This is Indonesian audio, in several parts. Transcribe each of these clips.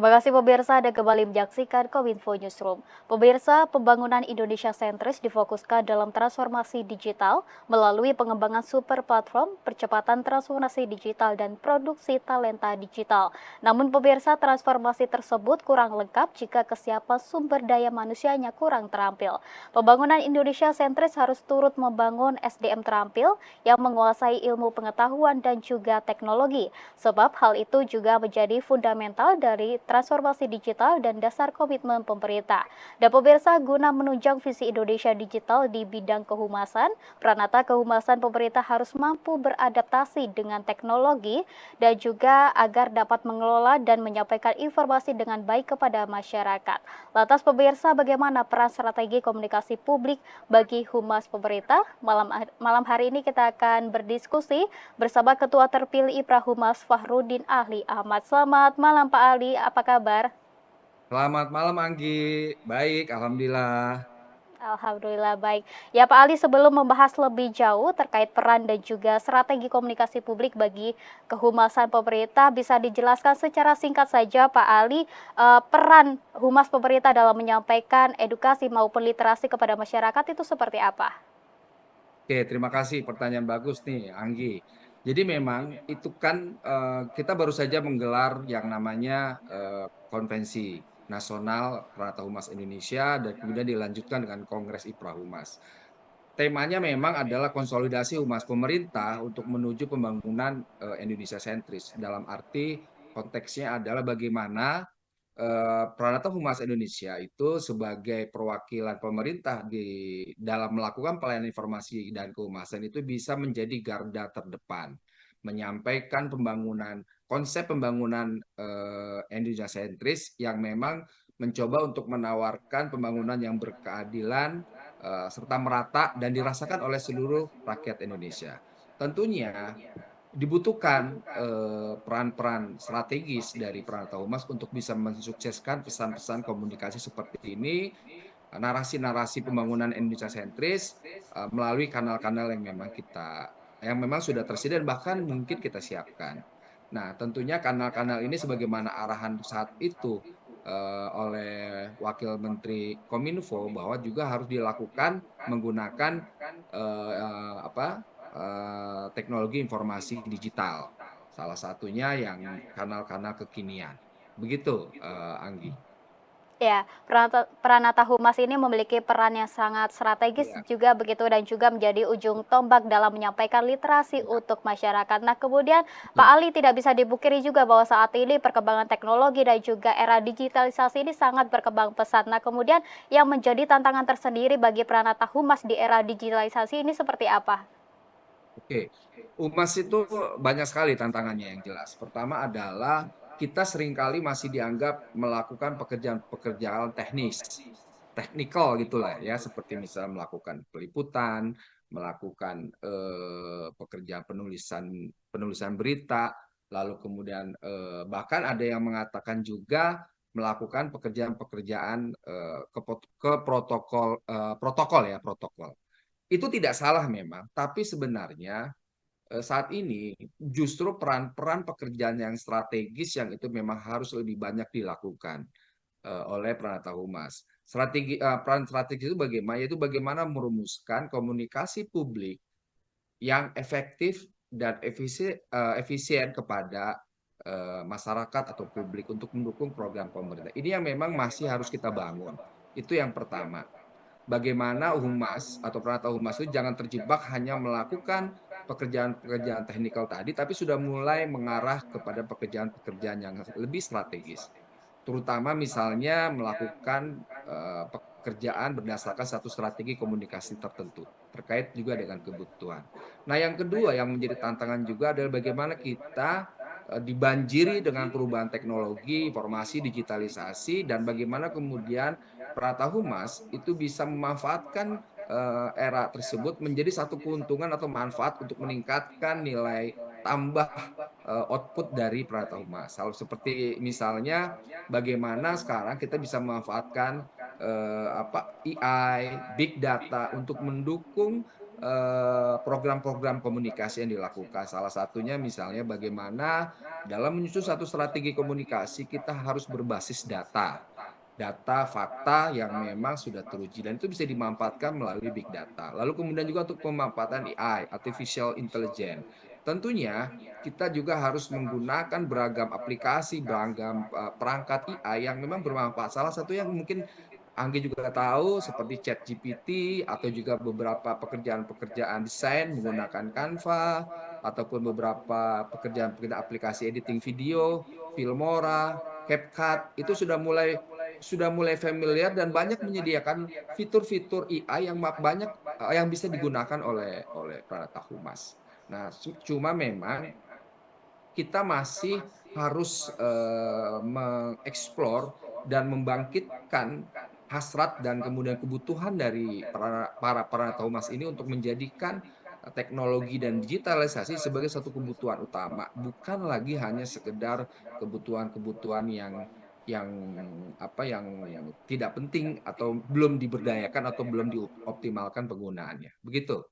Terima kasih pemirsa, Anda kembali menyaksikan Kominfo Newsroom. Pemirsa, pembangunan Indonesia sentris difokuskan dalam transformasi digital melalui pengembangan super platform, percepatan transformasi digital, dan produksi talenta digital. Namun pemirsa, transformasi tersebut kurang lengkap jika kesiapan sumber daya manusianya kurang terampil. Pembangunan Indonesia sentris harus turut membangun SDM terampil yang menguasai ilmu pengetahuan dan juga teknologi, sebab hal itu juga menjadi fundamental dari transformasi digital dan dasar komitmen pemerintah. Dan pemirsa, guna menunjang visi Indonesia digital di bidang kehumasan, Pranata Kehumasan pemerintah harus mampu beradaptasi dengan teknologi dan juga agar dapat mengelola dan menyampaikan informasi dengan baik kepada masyarakat. Lantas pemirsa, bagaimana peran strategi komunikasi publik bagi humas pemerintah? Malam hari ini kita akan berdiskusi bersama Ketua Terpilih Iprahumas Fahrudin Ahli Ahmad. Selamat malam Pak Ali, apa kabar? Selamat malam Anggi, baik Alhamdulillah. Alhamdulillah baik. Ya Pak Ali, sebelum membahas lebih jauh terkait peran dan juga strategi komunikasi publik bagi kehumasan pemerintah, bisa dijelaskan secara singkat saja Pak Ali, peran humas pemerintah dalam menyampaikan edukasi maupun literasi kepada masyarakat itu seperti apa? Oke, terima kasih pertanyaan bagus nih Anggi. Jadi memang itu kan kita baru saja menggelar yang namanya Konvensi Nasional Pranata Humas Indonesia dan kemudian dilanjutkan dengan Kongres Iprahumas. Temanya memang adalah konsolidasi humas pemerintah untuk menuju pembangunan Indonesia sentris. Dalam arti konteksnya adalah bagaimana Pranata Humas Indonesia itu sebagai perwakilan pemerintah di dalam melakukan pelayanan informasi dan kehumasan itu bisa menjadi garda terdepan, menyampaikan konsep pembangunan Indonesia sentris yang memang mencoba untuk menawarkan pembangunan yang berkeadilan serta merata dan dirasakan oleh seluruh rakyat Indonesia. Tentunya dibutuhkan peran-peran strategis dari Pranata Humas untuk bisa mensukseskan pesan-pesan komunikasi seperti ini, narasi-narasi pembangunan Indonesia sentris melalui kanal-kanal yang memang sudah tersedia dan bahkan mungkin kita siapkan. Nah, tentunya kanal-kanal ini sebagaimana arahan saat itu oleh Wakil Menteri Kominfo bahwa juga harus dilakukan menggunakan teknologi informasi digital. Salah satunya yang kanal-kanal kekinian. Begitu, Anggi. Ya, Pranata Humas ini memiliki peran yang sangat strategis Ya, juga begitu dan juga menjadi ujung tombak dalam menyampaikan literasi ya, untuk masyarakat. Nah, kemudian Pak betul. Ali tidak bisa dipungkiri juga bahwa saat ini perkembangan teknologi dan juga era digitalisasi ini sangat berkembang pesat. Nah, kemudian yang menjadi tantangan tersendiri bagi Pranata Humas di era digitalisasi ini seperti apa? Oke, UMAS itu banyak sekali tantangannya yang jelas. Pertama adalah kita seringkali masih dianggap melakukan pekerjaan-pekerjaan teknikal gitulah ya, seperti misalnya melakukan peliputan, melakukan pekerjaan penulisan berita, lalu kemudian bahkan ada yang mengatakan juga melakukan pekerjaan-pekerjaan ke protokol. Itu tidak salah memang, tapi sebenarnya saat ini justru peran-peran pekerjaan yang strategis yang itu memang harus lebih banyak dilakukan oleh Pranata Humas. Peran strategis itu bagaimana? Yaitu bagaimana merumuskan komunikasi publik yang efektif dan efisien kepada masyarakat atau publik untuk mendukung program pemerintah. Ini yang memang masih harus kita bangun. Itu yang pertama, bagaimana humas atau Pranata Humas itu jangan terjebak hanya melakukan pekerjaan-pekerjaan teknikal tadi, tapi sudah mulai mengarah kepada pekerjaan-pekerjaan yang lebih strategis. Terutama misalnya melakukan pekerjaan berdasarkan satu strategi komunikasi tertentu, terkait juga dengan kebutuhan. Nah, yang kedua yang menjadi tantangan juga adalah bagaimana kita dibanjiri dengan perubahan teknologi, informasi, digitalisasi, dan bagaimana kemudian Prata Humas itu bisa memanfaatkan era tersebut menjadi satu keuntungan atau manfaat untuk meningkatkan nilai tambah output dari Prata Humas. Seperti misalnya bagaimana sekarang kita bisa memanfaatkan AI, big data untuk mendukung program-program komunikasi yang dilakukan. Salah satunya misalnya bagaimana dalam menyusun satu strategi komunikasi kita harus berbasis data. Data, fakta yang memang sudah teruji dan itu bisa dimanfaatkan melalui big data. Lalu kemudian juga untuk pemanfaatan AI, artificial intelligence. Tentunya kita juga harus menggunakan beragam aplikasi, beragam perangkat AI yang memang bermanfaat. Salah satu yang mungkin Anggi juga tahu seperti ChatGPT atau juga beberapa pekerjaan-pekerjaan desain menggunakan Canva ataupun beberapa pekerjaan-pekerjaan aplikasi editing video, Filmora, CapCut itu sudah mulai familiar dan banyak menyediakan fitur-fitur AI yang banyak yang bisa digunakan oleh Pranata Humas. Nah, cuma memang kita masih harus mengeksplor dan membangkitkan hasrat dan kemudian kebutuhan dari para Pranata Humas ini untuk menjadikan teknologi dan digitalisasi sebagai satu kebutuhan utama, bukan lagi hanya sekedar kebutuhan-kebutuhan yang yang tidak penting atau belum diberdayakan atau belum dioptimalkan penggunaannya. Begitu.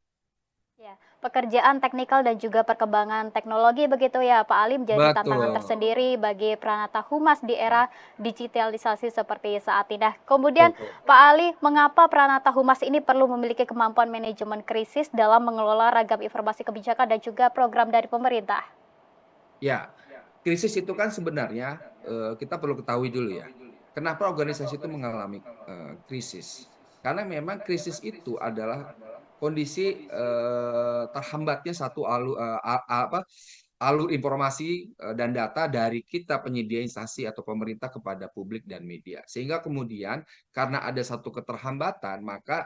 Ya, pekerjaan teknikal dan juga perkembangan teknologi begitu ya Pak Ali menjadi tantangan Betul. tersendiri bagi Pranata Humas di era digitalisasi seperti saat ini. Nah, kemudian Betul. Pak Ali, mengapa Pranata Humas ini perlu memiliki kemampuan manajemen krisis dalam mengelola ragam informasi kebijakan dan juga program dari pemerintah? Ya, krisis itu kan sebenarnya kita perlu ketahui dulu ya. Kenapa organisasi itu mengalami krisis? Karena memang krisis itu adalah kondisi terhambatnya satu alur informasi dan data dari kita penyedia instansi atau pemerintah kepada publik dan media. Sehingga kemudian karena ada satu keterhambatan, maka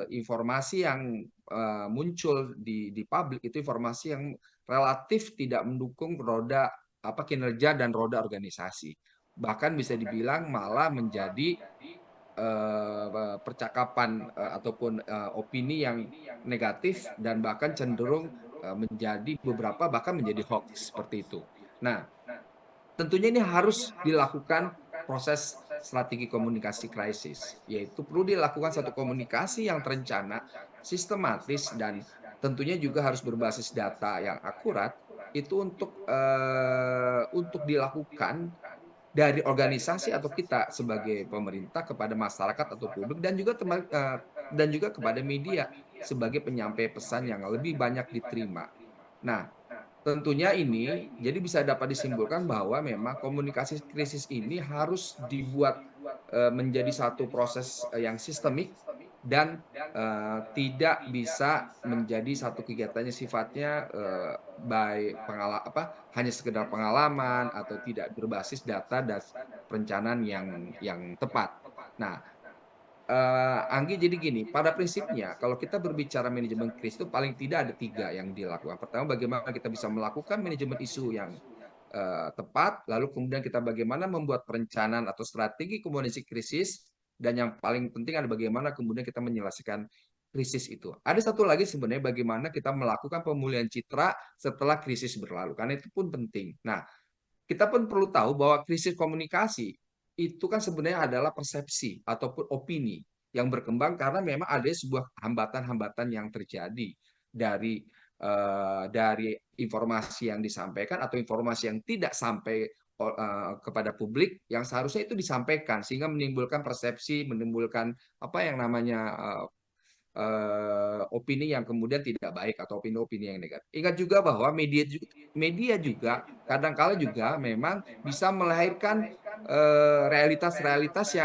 informasi yang muncul di publik itu informasi yang relatif tidak mendukung roda kinerja dan roda organisasi. Bahkan bisa dibilang malah menjadi percakapan ataupun opini yang negatif dan bahkan cenderung menjadi beberapa bahkan menjadi hoax seperti itu. Nah, tentunya ini harus dilakukan proses strategi komunikasi krisis, yaitu perlu dilakukan satu komunikasi yang terencana, sistematis, dan tentunya juga harus berbasis data yang akurat, itu untuk dilakukan dari organisasi atau kita sebagai pemerintah kepada masyarakat atau publik dan juga kepada media sebagai penyampai pesan yang lebih banyak diterima. Nah, tentunya ini jadi bisa dapat disimpulkan bahwa memang komunikasi krisis ini harus dibuat menjadi satu proses yang sistemik dan tidak bisa menjadi satu kegiatannya sifatnya hanya sekedar pengalaman atau tidak berbasis data dan perencanaan yang tepat. Nah, Anggi jadi gini, pada prinsipnya kalau kita berbicara manajemen krisis itu paling tidak ada 3 yang dilakukan. Pertama, bagaimana kita bisa melakukan manajemen isu yang tepat, lalu kemudian kita bagaimana membuat perencanaan atau strategi komunikasi krisis, dan yang paling penting adalah bagaimana kemudian kita menyelesaikan krisis itu. Ada satu lagi sebenarnya bagaimana kita melakukan pemulihan citra setelah krisis berlalu, karena itu pun penting. Nah, kita pun perlu tahu bahwa krisis komunikasi itu kan sebenarnya adalah persepsi ataupun opini yang berkembang karena memang ada sebuah hambatan-hambatan yang terjadi dari informasi yang disampaikan atau informasi yang tidak sampai kepada publik yang seharusnya itu disampaikan sehingga menimbulkan persepsi, menimbulkan apa yang namanya opini yang kemudian tidak baik atau opini-opini yang negatif. Ingat juga bahwa media juga kadang-kala juga memang bisa melahirkan realitas-realitas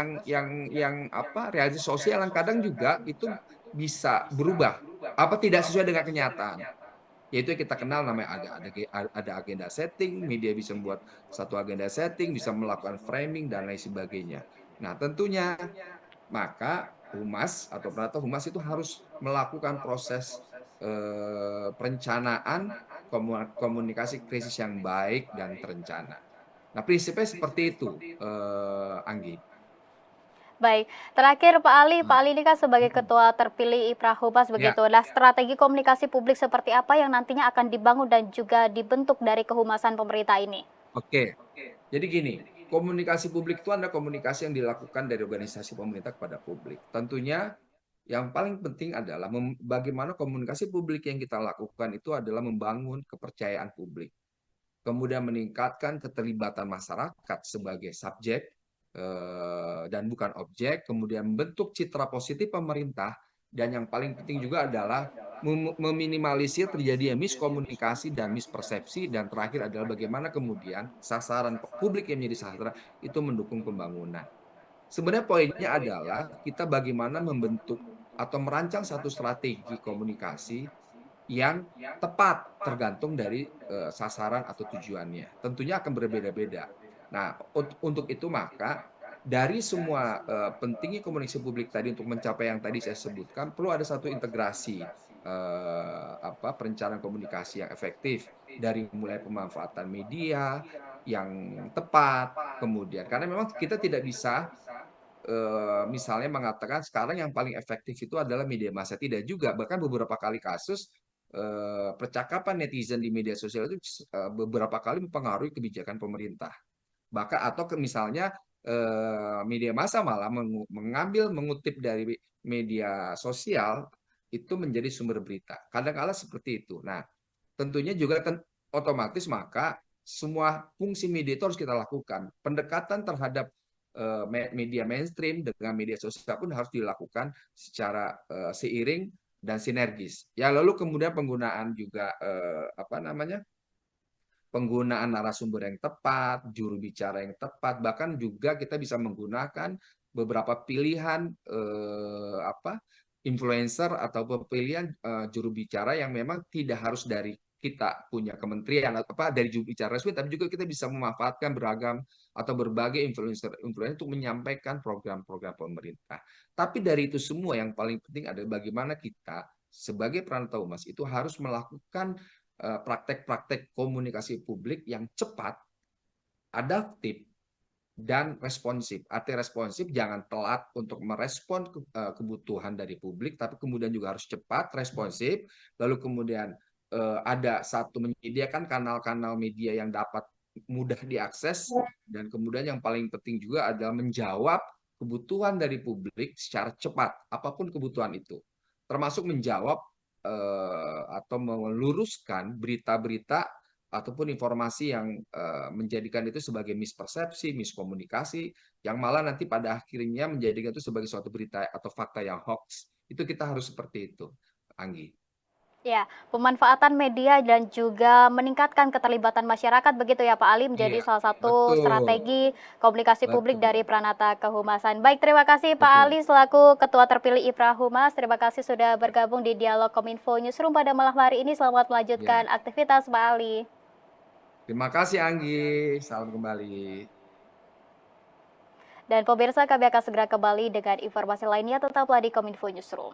realitas sosial yang kadang juga itu bisa berubah apa tidak sesuai dengan kenyataan. Yaitu yang kita kenal namanya ada agenda setting, media bisa membuat satu agenda setting, bisa melakukan framing dan lain sebagainya. Nah, tentunya maka humas atau perata humas itu harus melakukan proses perencanaan komunikasi krisis yang baik dan terencana. Nah, prinsipnya seperti itu, Anggi. Baik, terakhir Pak Ali ini kan sebagai ketua terpilih Iprahumas Ya, begitu. Nah, strategi komunikasi publik seperti apa yang nantinya akan dibangun dan juga dibentuk dari kehumasan pemerintah ini? oke. Jadi gini, komunikasi publik itu adalah komunikasi yang dilakukan dari organisasi pemerintah kepada publik. Tentunya Yang paling penting adalah bagaimana komunikasi publik yang kita lakukan itu adalah membangun kepercayaan publik, kemudian meningkatkan keterlibatan masyarakat sebagai subjek dan bukan objek, kemudian membentuk citra positif pemerintah, dan yang paling penting juga adalah meminimalisir terjadinya miskomunikasi dan mispersepsi, dan terakhir adalah bagaimana kemudian sasaran publik yang menjadi sasaran itu mendukung pembangunan. Sebenarnya poinnya adalah kita bagaimana membentuk atau merancang satu strategi komunikasi yang tepat tergantung dari sasaran atau tujuannya. Tentunya akan berbeda-beda. Nah, untuk itu maka dari semua pentingnya komunikasi publik tadi untuk mencapai yang tadi saya sebutkan, perlu ada satu integrasi perencanaan komunikasi yang efektif dari mulai pemanfaatan media yang tepat, kemudian karena memang kita tidak bisa misalnya mengatakan sekarang yang paling efektif itu adalah media massa, tidak juga. Bahkan beberapa kali kasus percakapan netizen di media sosial itu beberapa kali mempengaruhi kebijakan pemerintah. Bahkan atau misalnya media massa malah mengutip dari media sosial itu menjadi sumber berita. Kadang-kala seperti itu. Nah, tentunya juga otomatis maka semua fungsi media itu harus kita lakukan. Pendekatan terhadap media mainstream dengan media sosial pun harus dilakukan secara seiring dan sinergis. Ya, lalu kemudian penggunaan juga penggunaan narasumber yang tepat, juru bicara yang tepat, bahkan juga kita bisa menggunakan beberapa pilihan influencer atau pilihan juru bicara yang memang tidak harus dari kita punya kementerian atau dari juru bicara resmi, tapi juga kita bisa memanfaatkan beragam atau berbagai influencer untuk menyampaikan program-program pemerintah. Tapi dari itu semua yang paling penting adalah bagaimana kita sebagai perantau humas itu harus melakukan praktek-praktek komunikasi publik yang cepat, adaptif, dan responsif. Arti responsif jangan telat untuk merespon kebutuhan dari publik, tapi kemudian juga harus cepat, responsif, lalu kemudian ada satu menyediakan kanal-kanal media yang dapat mudah diakses, dan kemudian yang paling penting juga adalah menjawab kebutuhan dari publik secara cepat, apapun kebutuhan itu. Termasuk menjawab atau meluruskan berita-berita ataupun informasi yang menjadikan itu sebagai mispersepsi, miskomunikasi, yang malah nanti pada akhirnya menjadikan itu sebagai suatu berita atau fakta yang hoax. Itu kita harus seperti itu, Anggi. Ya, pemanfaatan media dan juga meningkatkan keterlibatan masyarakat begitu ya Pak Ali menjadi Iya, salah satu betul, strategi komunikasi publik betul, dari Pranata Kehumasan. Baik, terima kasih Pak betul. Ali selaku Ketua Terpilih IPRA Humas. Terima kasih sudah bergabung di Dialog Kominfo Newsroom pada malam hari ini. Selamat Ya, melanjutkan aktivitas Pak Ali. terima kasih Anggi. Salam kembali. Dan pemirsa, kami akan segera kembali dengan informasi lainnya tetaplah di Kominfo Newsroom.